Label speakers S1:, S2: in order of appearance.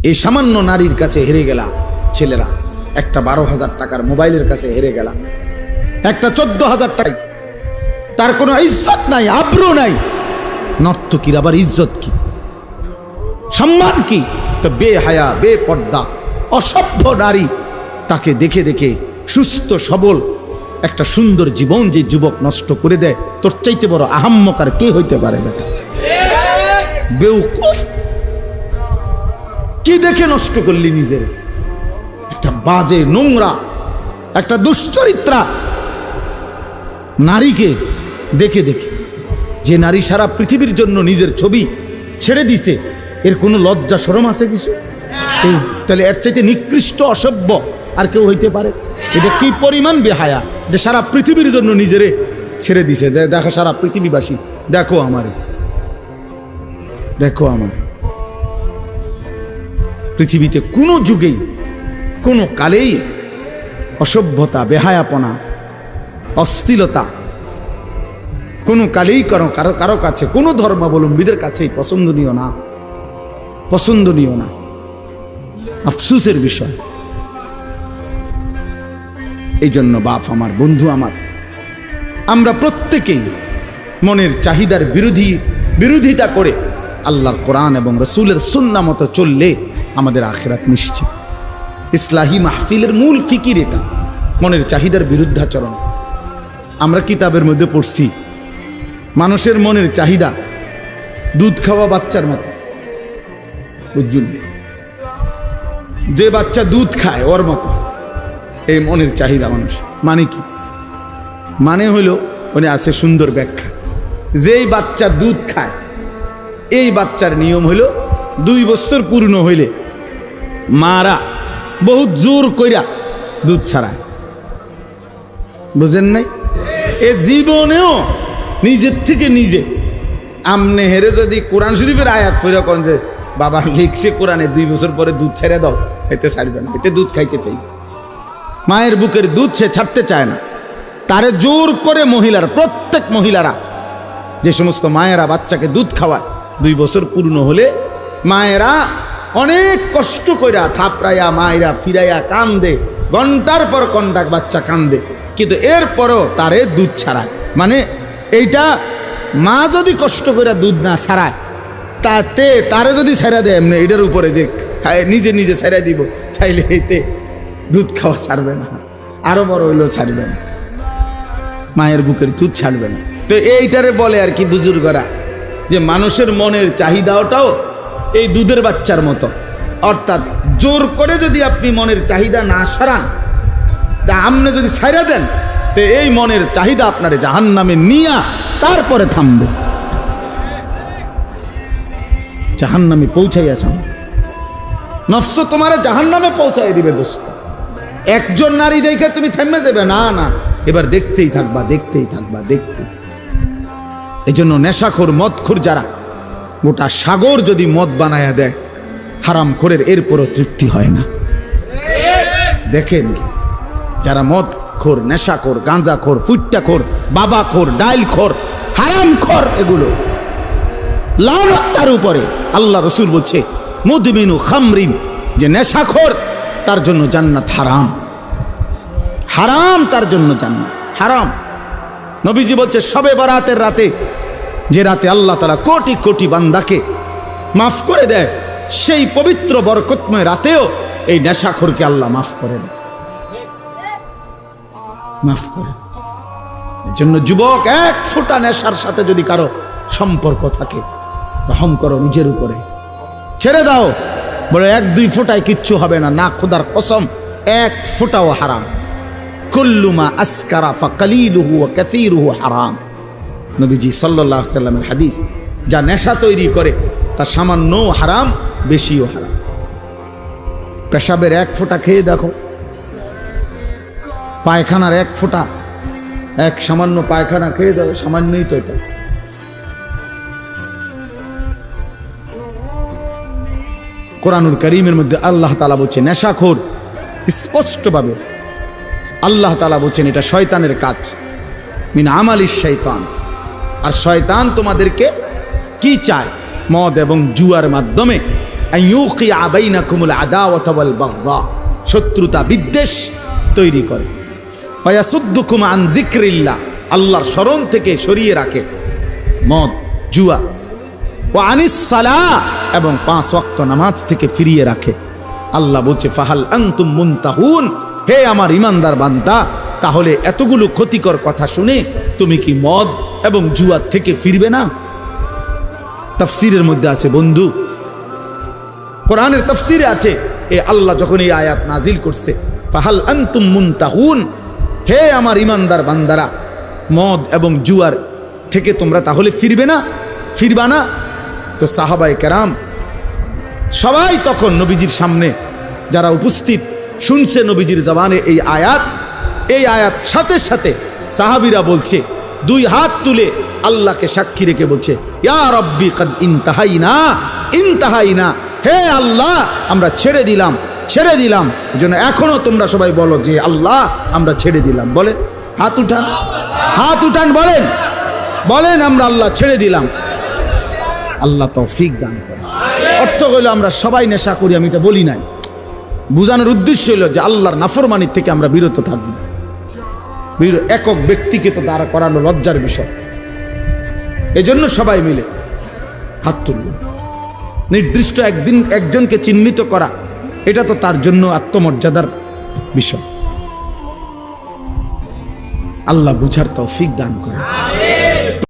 S1: এই সামান্য নারীর কাছে হেরে গেলা ছেলেরা, একটা 12,000 টাকার মোবাইলের কাছে হেরে গেলা, একটা 14,000 টাকা, তার কোনো ইজ্জত নাই, আব্রু নাই। নর্তকীর আবার ইজ্জত কি, সম্মান কি? তো বেহায়া, বেপর্দা, অসভ্য নারী, তাকে দেখে দেখে সুস্থ সবল একটা সুন্দর জীবন যে যুবক নষ্ট করে দেয়, তোর চাইতে বড় আহাম্মক আর কে হইতে পারে বেটা? বেউকুফ, কি দেখে নষ্ট করলি নিজের? একটা বাজে, নোংরা, একটা দুশ্চরিত্রা নারীকে দেখে দেখে, যে নারী সারা পৃথিবীর জন্য নিজের ছবি ছেড়ে দিছে, এর কোনো লজ্জা শরম আছে কিছু? তাহলে এর চাইতে নিকৃষ্ট অসভ্য আর কেউ হইতে পারে? এটা কি পরিমাণ বেহায়া, যে সারা পৃথিবীর জন্য নিজেরে ছেড়ে দিছে। দেখো সারা পৃথিবীবাসী, দেখো আমারে, দেখো আমার। পৃথিবীতে কোনো যুগেই, কোনো কালেই অসভ্যতা, বেহায়াপনা, অশ্লীলতা কোনো কালেই কারো কাছে, কোনো ধর্মাবলম্বীদের কাছেই পছন্দনীয় না, পছন্দনীয় না। আফসোসের বিষয়। এই জন্য বাপ আমার, বন্ধু আমার, আমরা প্রত্যেকেই মনের চাহিদার বিরোধিতা করে আল্লাহর কোরআন এবং রসুলের সুন্নাহ মতো চললে আমাদের আখিরাত নিশ্চিত। ইসলাহি মাহফিলের মূল ফিকির এটা, মনের চাহিদার বিরুদ্ধাচরণ। আমরা কিতাবের মধ্যে পড়ছি, মানুষের মনের চাহিদা দুধ খাওয়া বাচ্চার মতো। বুঝুন, যে বাচ্চা দুধ খায় ওর মতো এই মনের চাহিদা মানুষ। মানে কি? মানে হইল, উনি আছে সুন্দর ব্যাখ্যা, যেই বাচ্চা দুধ খায়, এই বাচ্চার নিয়ম হইল 2 বছর পূর্ণ হইলে মারা বহুত জোর কইরা দুধ ছাড়ায়। বুঝেন নাই? এ জীবনেও নিজের থেকে নিজে আমনে হেরে যদি কোরআন শরীফের আয়াত ফিরে কোন যে বাবা লিখছে কোরআনে 2 বছর পরে দুধ ছেড়ে দাও, এতে ছাড়বে না, এতে দুধ খাইতে চাই। মায়ের বুকের দুধ সে ছাড়তে চায় না, তারে জোর করে মহিলারা, প্রত্যেক মহিলারা, যে সমস্ত মায়েরা বাচ্চাকে দুধ খাওয়ায়, 2 বছর পূর্ণ হলে মায়েরা অনেক কষ্ট কইরা থাপড়াইয়া মায়েরা ফিরাইয়া কান্দে, ঘন্টার পর ঘন্টা বাচ্চা কান্দে, কিন্তু এরপরও তারে দুধ ছাড়ায়। মানে এইটা মা যদি কষ্ট করে দুধ না ছাড়ায়, তাতে তারে যদি ছেড়ে দেয় এমনি এটার উপরে যে নিজে নিজে ছেড়ে দিব, তাইলে এতে দুধ খাওয়া ছাড়বে না, আরো বড় হইলেও ছাড়বে না, মায়ের বুকের দুধ ছাড়বে না। তো এইটারে বলে আর কি বুজুর্গরা, যে মানুষের মনের চাহিদাটাও এই দুধের বাচ্চার মতো। অর্থাৎ জোর করে যদি আপনি মনের চাহিদা না সরান, তা আপনি যদি ছাইড়া দেন, তো এই মনের চাহিদা আপনারে জাহান্নামে নিয়া তারপরে থামবে, জাহান্নামে পৌঁছাইয়া সামনে নফস তোমারে জাহান্নামে পৌঁছাই দিবে। দোস্ত, একজন নারী দেখে তুমি থেমে যাবে না, না, এবার দেখতেই থাকবা, দেখতেই থাকবা, দেখতে। এই জন্য নেশাখোর, মদখোর যারা, গোটা সাগর যদি মদ বানায়া দেয় হারামখোরের, এরপরও তৃপ্তি হয় না। দেখেন যারা মদখোর, নেশাখোর, গাঁজাখোর, ফুট্টাখোর, বাবাখোর, ডাইলখোর, হারামখোর, এগুলো লানত তার উপরে। আল্লাহ রসুল বলছে মুদমিনু খামরিন, যে নেশাখোর তার জন্য জান্নাত হারাম, হারাম, তার জন্য জান্নাত হারাম। নবীজি বলছে শবে বরাতের রাতে, যে রাতে আল্লাহ তাআলা কোটি কোটি বান্দাকে মাফ করে দেয়, সেই পবিত্র বরকতময় রাতেও এই নেশাখোরকে আল্লাহ মাফ করেন, মাফ করেন। এর জন্য যুবক, 1 ফোঁটা নেশার সাথে যদি কারো সম্পর্ক থাকে, রহম করো নিজের উপরে, ছেড়ে দাও। বলে 1-2 ফোঁটায় কিচ্ছু হবে না, না, খোদার কসম 1 ফোঁটাও হারাম। কুল্লু মা আসকারা ফাকালিলুহু ওয়া কাসীরুহু হারাম। নবীজি সাল্লাল্লাহু আলাইহি সাল্লামের হাদিস, যা নেশা তৈরি করে তা সামান্যও হারাম, বেশিও হারাম। পেশাবের 1 ফোঁটা খেয়ে দেখো, পায়খানার 1 ফোঁটা, এক সামান্য পায়খানা খেয়ে দেখো, সামান্যই তো এটা। কোরআনুল কারীমের মধ্যে আল্লাহ তাআলা বলছেন নেশাখোর, স্পষ্টভাবে আল্লাহ তাআলা বলছেন এটা শয়তানের কাজ, মিন আমালিশ শয়তান। আর শয়তান তোমাদেরকে কি চায়? মদ এবং জুয়ার মাধ্যমে আইয়ুকিয়া বাইনাকুমুল আদাওয়াতা ওয়াল বাগদা, শত্রুতা বিদ্বেষ তৈরি করে। ওয়া ইয়াসুদ্দুকুম আন যিকরিল্লাহ, আল্লাহর স্মরণ থেকে সরিয়ে রাখে। মদ, জুয়া। ওয়া আনিস সালাহ, এবং 5 ওয়াক্ত নামাজ থেকে ফিরিয়ে রাখে। আল্লাহ বলছে ফাহাল আনতুম মুনতাহুন, হে আমার ইমানদার বান্দা, তাহলে এতগুলো ক্ষতিকর কথা শুনে তুমি কি মদ এবং জুয়া থেকে ফিরবে না? তাফসীরের মধ্যে আছে বন্ধু, কোরআনের তাফসীরে আছে, এ আল্লাহ যখন এই আয়াত নাজিল করছে ফাহাল আনতুম মুনতাহুন, হে আমার ইমানদার বান্দারা, মদ এবং জুয়ার থেকে তোমরা তাহলে ফিরবা না? তো সাহাবায়ে কেরাম সবাই তখন নবীজির সামনে যারা উপস্থিত শুনছে নবীজির জবানে এই আয়াত সাথে সাথে সাহাবীরা বলছে, 2 হাত তুলে আল্লাহকে সাক্ষী রেখে বলছে, ইয়া রাব্বি কাদ ইনতাহাইনা, হে আল্লাহ আমরা ছেড়ে দিলাম। এজন্য এখনো তোমরা সবাই বলো যে আল্লাহ আমরা ছেড়ে দিলাম। বলেন, হাত উঠান, বলেন আমরা আল্লাহ ছেড়ে দিলাম। আল্লাহ তৌফিক দান করে। অর্থ হইল আমরা সবাই নেশা করি, আমি এটা বলি নাই। বুঝানোর উদ্দেশ্য হইল যে আল্লাহর নাফরমানির থেকে আমরা বিরত থাকবো। একক ব্যক্তিকে তো দাঁড়া করানো লজ্জার বিষয়, এজন্য সবাই মিলে হাত তুলল। নির্দিষ্ট একদিন একজনকে চিহ্নিত করা, এটা তো তার জন্য আত্মমর্যাদার বিষয়। আল্লাহ বুঝার তৌফিক দান করে।